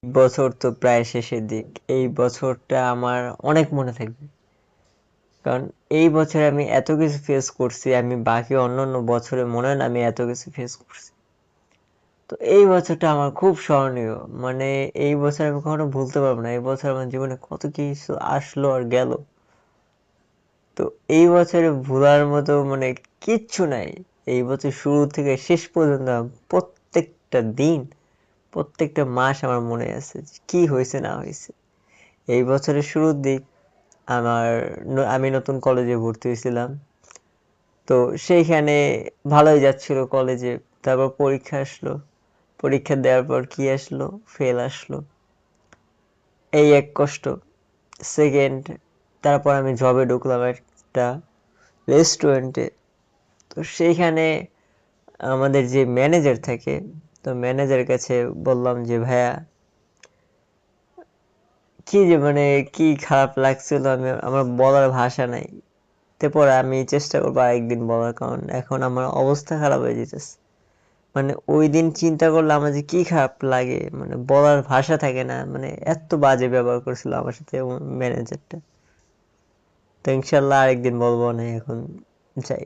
বছর তো প্রায় শেষের দিক। এই বছরটা আমার অনেক মনে থাকবে, কারণ এই বছরে আমি এত কিছু ফেস করছি, আমি বাকি অন্যান্য বছরে মনে হয় না আমি এত কিছু ফেস করছি। তো এই বছরটা আমার খুব স্মরণীয়, মানে এই বছর আমি কখনো ভুলতে পারবো না। এই বছর আমার জীবনে কত কিছু আসলো আর গেল, তো এই বছরে ভোলার মতো মানে কিচ্ছু নাই। এই বছর শুরু থেকে শেষ পর্যন্ত প্রত্যেকটা দিন, প্রত্যেকটা মাস আমার মনে আছে কি হয়েছে না হয়েছে। এই বছরের শুরুর দিক আমি নতুন কলেজে ভর্তি হয়েছিলাম, তো সেইখানে ভালোই যাচ্ছিল কলেজে। তারপর পরীক্ষা আসলো, পরীক্ষা দেওয়ার পর কি আসলো, ফেল আসলো, এই এক কষ্ট। সেকেন্ড, তারপর আমি জবে ঢুকলাম একটা রেস্টুরেন্টে। তো সেইখানে আমাদের যে ম্যানেজার থাকে, তো ম্যানেজারের কাছে বললাম যে ভাইয়া কি যে মানে কি খারাপ লাগছিল, আমার বলার ভাষা নাই। তারপর আমি চেষ্টা করবো আরেকদিন বলার, কারণ এখন আমার অবস্থা খারাপ হয়ে যেতেছে। মানে ওই দিন চিন্তা করলে আমার যে কি খারাপ লাগে, মানে বলার ভাষা থাকে না, মানে এত বাজে ব্যবহার করছিল আমার সাথে ম্যানেজারটা। তো ইনশাল্লাহ আরেকদিন বলবো না, এখন যাই।